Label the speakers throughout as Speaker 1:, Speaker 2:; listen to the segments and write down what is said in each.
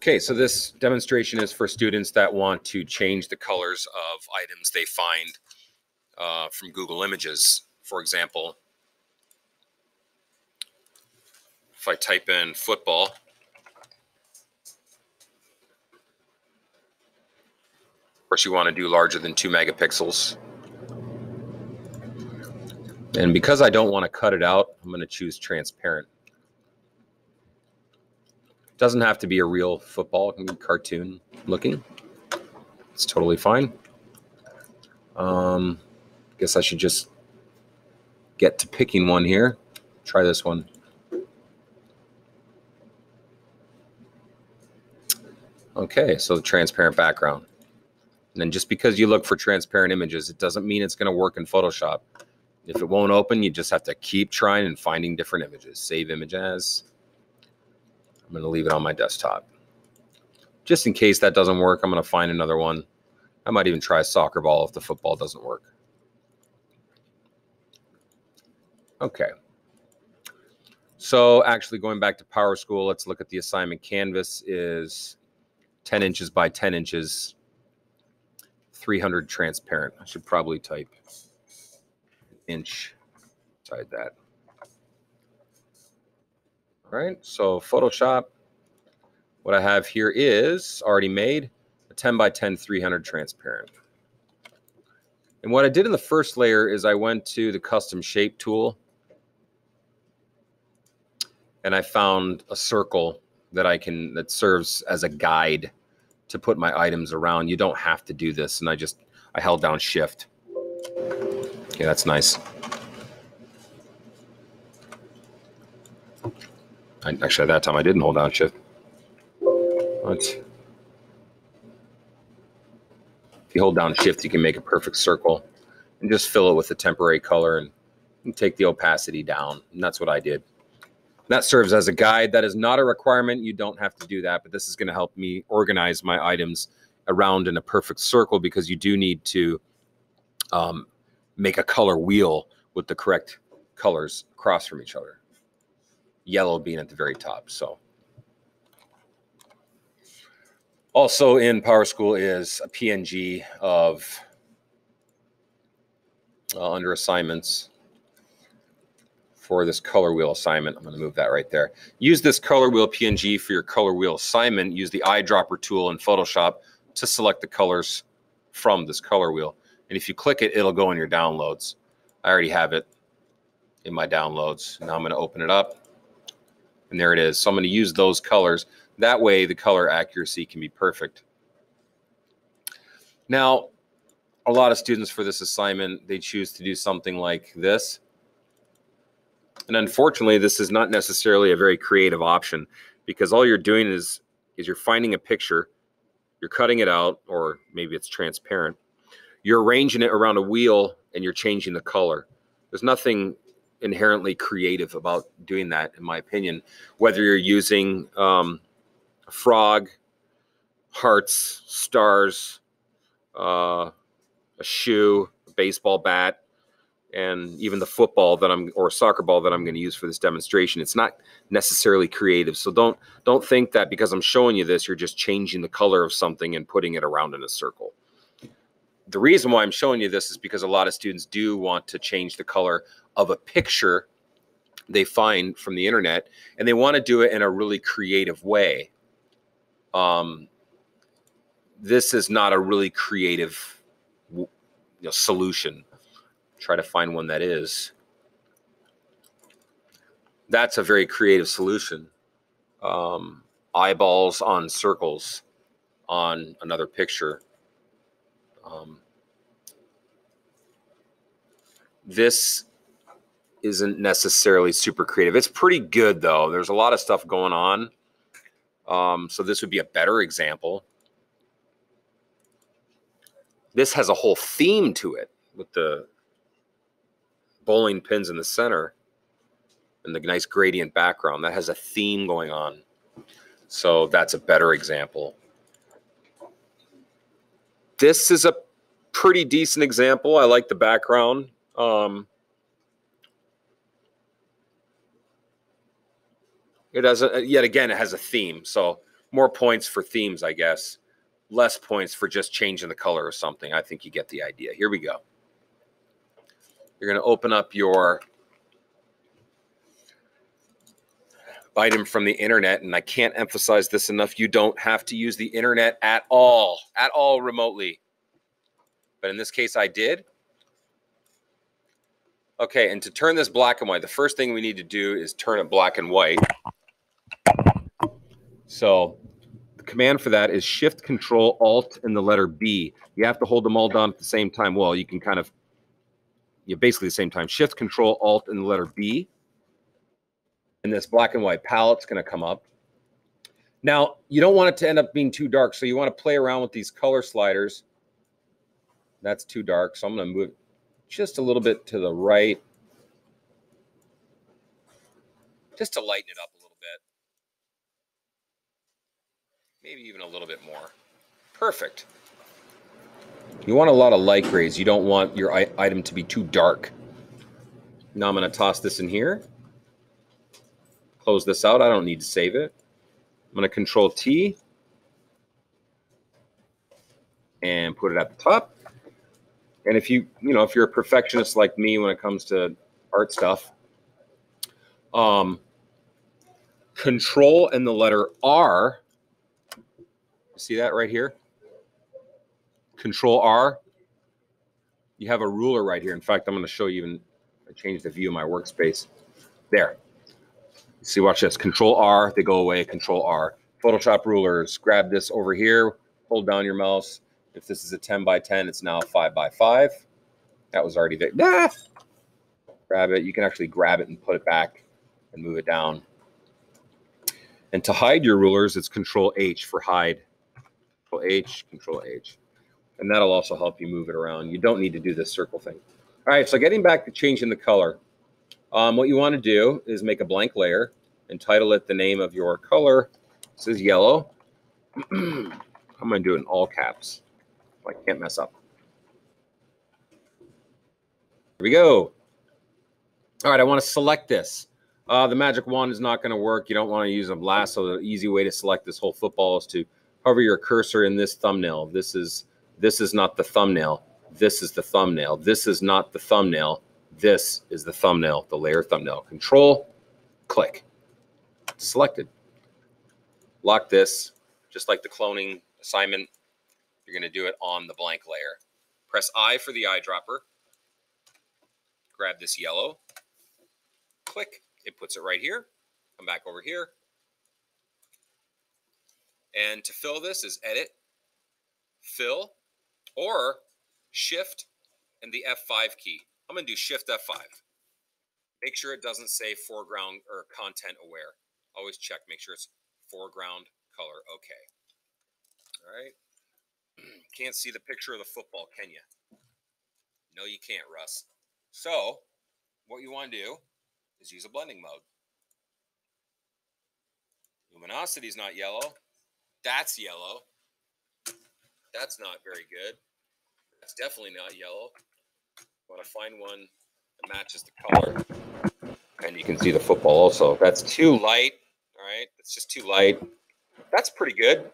Speaker 1: Okay, so this demonstration is for students that want to change the colors of items they find from Google Images. For example, if I type in football, of course you want to do larger than 2 megapixels. And because I don't want to cut it out, I'm going to choose transparent. It doesn't have to be a real football, it can be cartoon looking. It's totally fine. Guess I should just get to picking one here. Try this one. Okay, so the transparent background. And then just because you look for transparent images, it doesn't mean it's going to work in Photoshop. If it won't open, you just have to keep trying and finding different images. Save image as. I'm going to leave it on my desktop. Just in case that doesn't work, I'm going to find another one. I might even try a soccer ball if the football doesn't work. Okay. So actually going back to PowerSchool, let's look at the assignment. Canvas is 10 inches by 10 inches, 300 transparent. I should probably type inch inside that. All right, so Photoshop, what I have here is already made a 10 by 10, 300 transparent. And what I did in the first layer is I went to the custom shape tool and I found a circle that serves as a guide to put my items around. You don't have to do this. And I held down shift. Okay, that's nice. Actually, at that time I didn't hold down shift. But if you hold down shift, you can make a perfect circle and just fill it with a temporary color and take the opacity down. And that's what I did. That serves as a guide. That is not a requirement. You don't have to do that, but this is going to help me organize my items around in a perfect circle because you do need to make a color wheel with the correct colors across from each other. Yellow being at the very top. So also in PowerSchool is a PNG of under assignments for this color wheel assignment. I'm going to move that right there. Use this color wheel PNG for your color wheel assignment. Use the eyedropper tool in Photoshop to select the colors from this color wheel. And if you click it, it'll go in your downloads. I already have it in my downloads. Now I'm going to open it up. And there it is. So I'm going to use those colors. That way the color accuracy can be perfect. Now, a lot of students for this assignment, they choose to do something like this. And unfortunately, this is not necessarily a very creative option because all you're doing is you're finding a picture, you're cutting it out, or maybe it's transparent. You're arranging it around a wheel and you're changing the color. There's nothing inherently creative about doing that, in my opinion. Whether you're using a frog, hearts, stars, a shoe, a baseball bat, and even the football or soccer ball that I'm going to use for this demonstration, it's not necessarily creative. So don't think that because I'm showing you this, you're just changing the color of something and putting it around in a circle. The reason why I'm showing you this is because a lot of students do want to change the color of a picture they find from the internet, and they want to do it in a really creative way. This is not a really creative solution. Try to find one that is. That's a very creative solution. Eyeballs on circles on another picture. This isn't necessarily super creative. It's pretty good though. There's a lot of stuff going on. So this would be a better example. This has a whole theme to it with the bowling pins in the center and the nice gradient background. That has a theme going on. So that's a better example. This is a pretty decent example. I like the background. It has yet again, it has a theme. So more points for themes, I guess. Less points for just changing the color of something. I think you get the idea. Here we go. You're going to open up your item from the internet, and I can't emphasize this enough. You don't have to use the internet at all remotely. But in this case, I did. Okay, and to turn this black and white, the first thing we need to do is turn it black and white. So the command for that is Shift, Control, Alt, and the letter B. You have to hold them all down at the same time. Well, you can kind of, basically the same time. Shift, Control, Alt, and the letter B. And this black and white palette's going to come up. Now, you don't want it to end up being too dark, so you want to play around with these color sliders. That's too dark, so I'm going to move it just a little bit to the right, just to lighten it up a little bit. Maybe even a little bit more. Perfect. You want a lot of light grays. You don't want your item to be too dark. Now I'm going to toss this in here. Close this out. I don't need to save it. I'm going to Control T and put it at the top. And if you're a perfectionist like me when it comes to art stuff, Control and the letter R. See that right here? Control R. You have a ruler right here. In fact, I'm going to show you even. I changed the view of my workspace. There. See, watch this. Control R. They go away. Control R. Photoshop rulers. Grab this over here. Hold down your mouse. If this is a 10 by 10, it's now a 5 by 5. That was already there. Ah! Grab it. You can actually grab it and put it back and move it down. And to hide your rulers, it's Control H for hide. Control H, Control H. And that'll also help you move it around. You don't need to do this circle thing. All right, so getting back to changing the color. What you want to do is make a blank layer and title it the name of your color. This is yellow. I'm going to do it in all caps so I can't mess up. Here we go. All right, I want to select this. The magic wand is not going to work. You don't want to use a lasso. The easy way to select this whole football is to hover your cursor in this thumbnail. This is not the thumbnail. This is the thumbnail. This is not the thumbnail. This is the thumbnail, the layer thumbnail. Control, click. Selected. Lock this, just like the cloning assignment. You're going to do it on the blank layer. Press I for the eyedropper. Grab this yellow. Click. It puts it right here. Come back over here. And to fill this is Edit, Fill, or Shift and the F5 key. I'm going to do Shift F5. Make sure it doesn't say foreground or content aware. Always check. Make sure it's foreground color. Okay. All right. Can't see the picture of the football, can you? No, you can't, Russ. So what you want to do is use a blending mode. Luminosity is not yellow. That's yellow. That's not very good. That's definitely not yellow. I want to find one that matches the color. And you can see the football also. That's too light. All right. It's just too light. That's pretty good.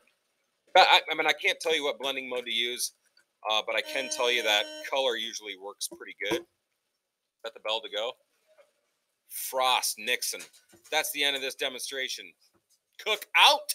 Speaker 1: I mean, I can't tell you what blending mode to use, but I can tell you that color usually works pretty good. Is that the bell to go? Frost Nixon. That's the end of this demonstration. Cook out.